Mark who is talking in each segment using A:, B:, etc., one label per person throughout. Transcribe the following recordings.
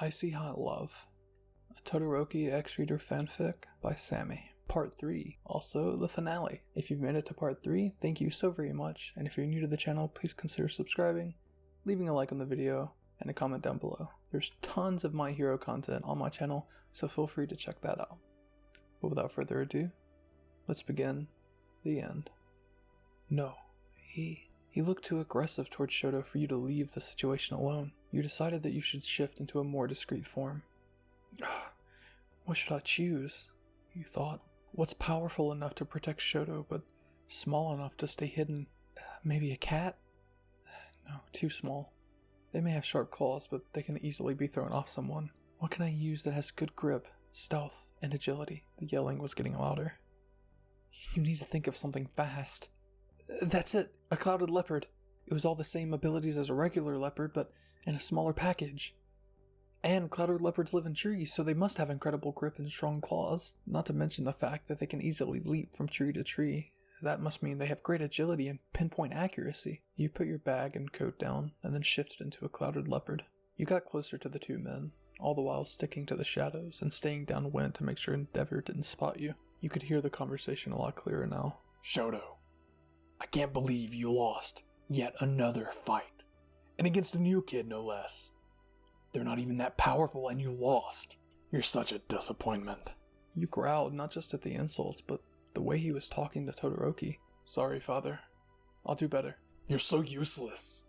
A: IcyHot Love, a Todoroki X-Reader fanfic by Sammy. Part 3, also the finale. If you've made it to part 3, thank you so very much, and if you're new to the channel, please consider subscribing, leaving a like on the video, and a comment down below. There's tons of My Hero content on my channel, so feel free to check that out. But without further ado, let's begin the end. No, he looked too aggressive towards Shoto for you to leave the situation alone. You decided that you should shift into a more discreet form. What should I choose? You thought. What's powerful enough to protect Shoto, but small enough to stay hidden? Maybe a cat? No, too small. They may have sharp claws, but they can easily be thrown off someone. What can I use that has good grip, stealth, and agility? The yelling was getting louder. You need to think of something fast. That's it! A clouded leopard. It was all the same abilities as a regular leopard, but in a smaller package. And clouded leopards live in trees, so they must have incredible grip and strong claws. Not to mention the fact that they can easily leap from tree to tree. That must mean they have great agility and pinpoint accuracy. You put your bag and coat down, and then shifted into a clouded leopard. You got closer to the two men, all the while sticking to the shadows and staying downwind to make sure Endeavor didn't spot you. You could hear the conversation a lot clearer now.
B: Shoto, I can't believe you lost yet another fight. And against a new kid, no less. They're not even that powerful and you lost. You're such a disappointment.
A: You growled not just at the insults, but the way he was talking to Todoroki. Sorry, father. I'll do better.
B: You're so useless.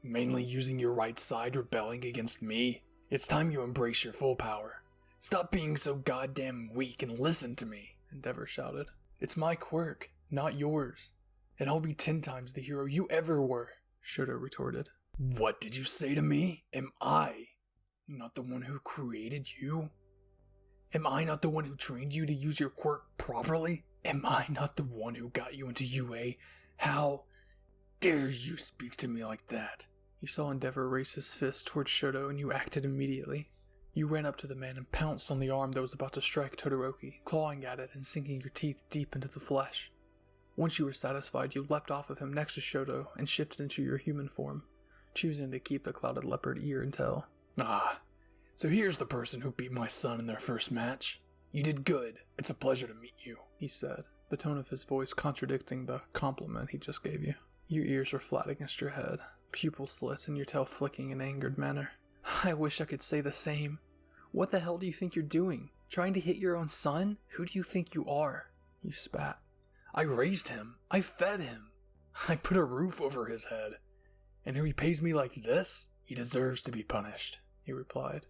B: Mainly using your right side, rebelling against me. It's time you embrace your full power. Stop being so goddamn weak and listen to me.
A: Endeavor shouted.
B: It's my quirk, not yours. And I'll be 10 times the hero you ever were.
A: Shoto retorted.
B: What did you say to me? Am I not the one who created you? Am I not the one who trained you to use your quirk properly? Am I not the one who got you into UA? How dare you speak to me like that?
A: You saw Endeavor raise his fist towards Shoto and you acted immediately. You ran up to the man and pounced on the arm that was about to strike Todoroki, clawing at it and sinking your teeth deep into the flesh. Once you were satisfied, you leapt off of him next to Shoto and shifted into your human form, choosing to keep the clouded leopard ear and tail.
B: So here's the person who beat my son in their first match. You did good. It's a pleasure to meet you,
A: he said, the tone of his voice contradicting the compliment he just gave you. Your ears were flat against your head, pupil slits and your tail flicking in an angered manner. I wish I could say the same. What the hell do you think you're doing? Trying to hit your own son? Who do you think you are? You spat.
B: I raised him. I fed him. I put a roof over his head. And he repays me like this? He deserves to be punished, he replied.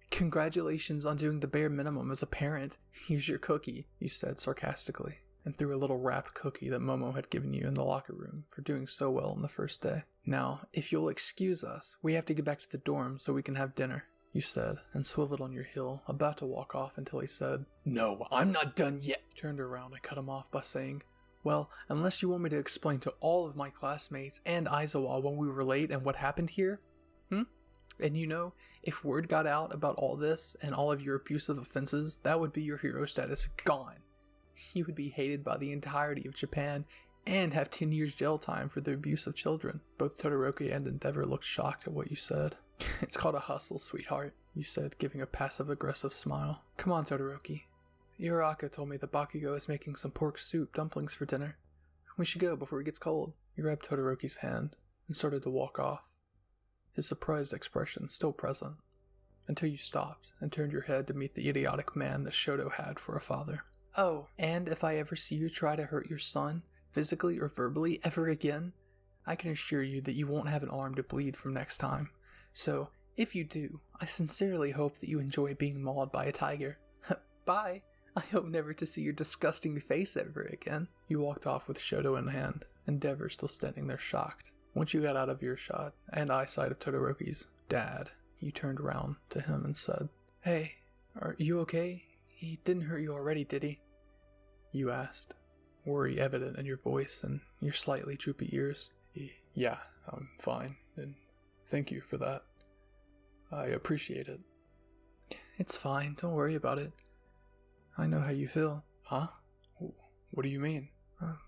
A: Congratulations on doing the bare minimum as a parent. Here's your cookie, you said sarcastically, and threw a little wrapped cookie that Momo had given you in the locker room for doing so well on the first day. Now, if you'll excuse us, we have to get back to the dorm so we can have dinner, you said, and swiveled on your heel, about to walk off until he said,
B: No, I'm not done yet.
A: Turned around and cut him off by saying, Well, unless you want me to explain to all of my classmates and Aizawa when we were late and what happened here? And you know, if word got out about all this and all of your abusive offenses, that would be your hero status gone. You would be hated by the entirety of Japan and have 10 years jail time for the abuse of children. Both Todoroki and Endeavor looked shocked at what you said. It's called a hustle, sweetheart, you said, giving a passive-aggressive smile. Come on, Todoroki. Uraraka told me that Bakugo is making some pork soup dumplings for dinner. We should go before it gets cold. You grabbed Todoroki's hand and started to walk off, his surprised expression still present, until you stopped and turned your head to meet the idiotic man that Shoto had for a father. Oh, and if I ever see you try to hurt your son, physically or verbally, ever again, I can assure you that you won't have an arm to bleed from next time. So, if you do, I sincerely hope that you enjoy being mauled by a tiger. Bye! I hope never to see your disgusting face ever again. You walked off with Shoto in hand, Endeavor still standing there shocked. Once you got out of earshot and eyesight of Todoroki's dad, you turned around to him and said, Hey, are you okay? He didn't hurt you already, did he? You asked, worry evident in your voice and your slightly droopy ears.
B: Yeah, I'm fine, and thank you for that. I appreciate it.
A: It's fine, don't worry about it. I know how you feel.
B: Huh? What do you mean?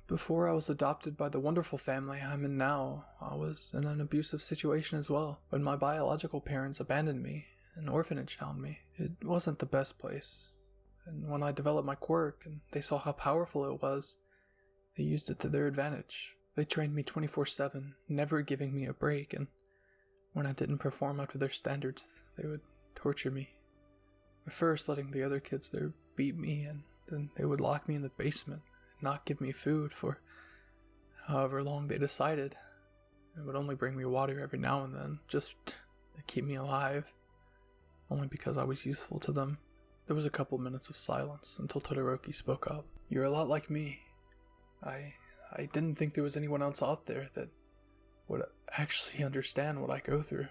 A: Before I was adopted by the wonderful family I'm in now, I was in an abusive situation as well, when my biological parents abandoned me An orphanage found me. It wasn't the best place. And when I developed my quirk and they saw how powerful it was, they used it to their advantage. They trained me 24/7, never giving me a break, and when I didn't perform up to their standards, they would torture me. At first letting the other kids there beat me, and then they would lock me in the basement and not give me food for however long they decided. They would only bring me water every now and then, just to keep me alive, only because I was useful to them. There was a couple minutes of silence until Todoroki spoke up. You're a lot like me. I didn't think there was anyone else out there that would actually understand what I go through.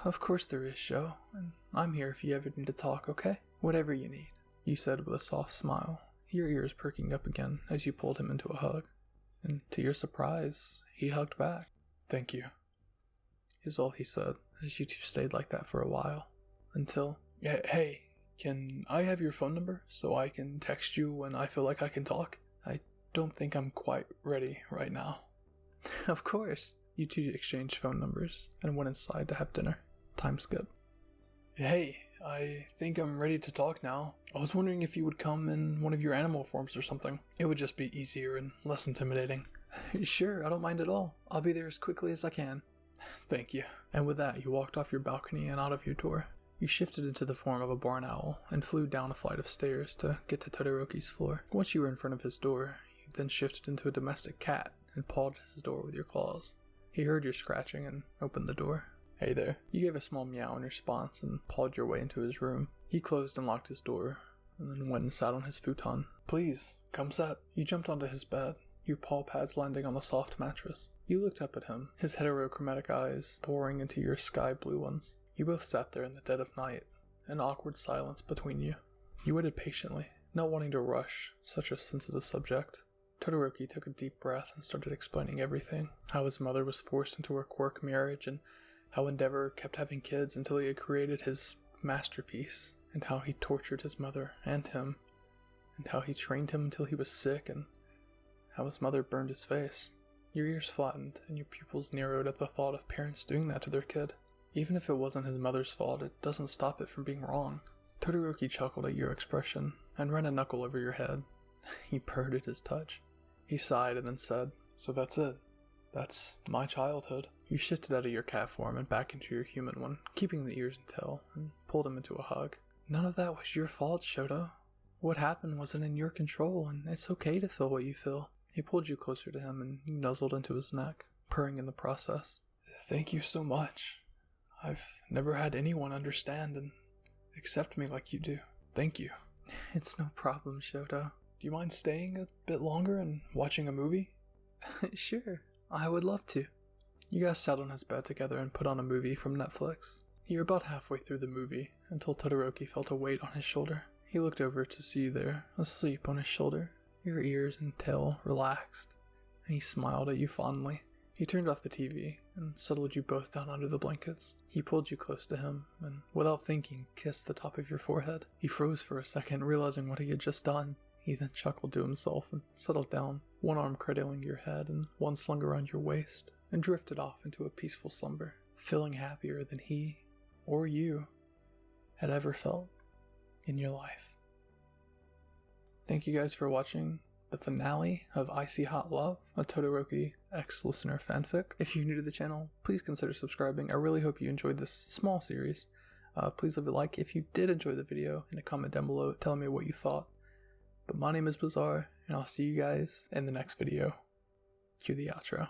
A: Of course there is, Sho, and I'm here if you ever need to talk, okay? Whatever you need, you said with a soft smile, your ears perking up again as you pulled him into a hug. And to your surprise, he hugged back. Thank you, is all he said, as you two stayed like that for a while. Until, hey, can I have your phone number so I can text you when I feel like I can talk? I don't think I'm quite ready right now. Of course. You two exchanged phone numbers and went inside to have dinner. Time skip. Hey, I think I'm ready to talk now. I was wondering if you would come in one of your animal forms or something. It would just be easier and less intimidating. Sure, I don't mind at all. I'll be there as quickly as I can. Thank you. And with that, you walked off your balcony and out of your door. You shifted into the form of a barn owl and flew down a flight of stairs to get to Todoroki's floor. Once you were in front of his door, you then shifted into a domestic cat and pawed at his door with your claws. He heard your scratching and opened the door. Hey there. You gave a small meow in response and pawed your way into his room. He closed and locked his door, and then went and sat on his futon. Please, come sit. You jumped onto his bed, your paw pads landing on the soft mattress. You looked up at him, his heterochromatic eyes pouring into your sky blue ones. You both sat there in the dead of night, an awkward silence between you. You waited patiently, not wanting to rush such a sensitive subject. Todoroki took a deep breath and started explaining everything. How his mother was forced into her quirk marriage, and how Endeavor kept having kids until he had created his masterpiece, and how he tortured his mother and him, and how he trained him until he was sick, and how his mother burned his face. Your ears flattened, and your pupils narrowed at the thought of parents doing that to their kid. Even if it wasn't his mother's fault, it doesn't stop it from being wrong. Todoroki chuckled at your expression, and ran a knuckle over your head. He purred at his touch. He sighed and then said, So that's it. That's my childhood. You shifted out of your cat form and back into your human one, keeping the ears and tail, and pulled him into a hug. None of that was your fault, Shoto. What happened wasn't in your control, and it's okay to feel what you feel. He pulled you closer to him and you nuzzled into his neck, purring in the process. Thank you so much. I've never had anyone understand and accept me like you do. Thank you. It's no problem, Shoto. Do you mind staying a bit longer and watching a movie? Sure, I would love to. You guys sat on his bed together and put on a movie from Netflix. You're about halfway through the movie until Todoroki felt a weight on his shoulder. He looked over to see you there, asleep on his shoulder, your ears and tail relaxed, and he smiled at you fondly. He turned off the TV and settled you both down under the blankets. He pulled you close to him and, without thinking, kissed the top of your forehead. He froze for a second, realizing what he had just done. He then chuckled to himself and settled down, one arm cradling your head and one slung around your waist, and drifted off into a peaceful slumber, feeling happier than he, or you, had ever felt in your life. Thank you guys for watching the finale of IcyHot Love, a Todoroki ex-listener fanfic. If you're new to the channel, please consider subscribing. I really hope you enjoyed this small series. Please leave a like if you did enjoy the video, and a comment down below telling me what you thought. But my name is Bizarre, and I'll see you guys in the next video. Cue the outro.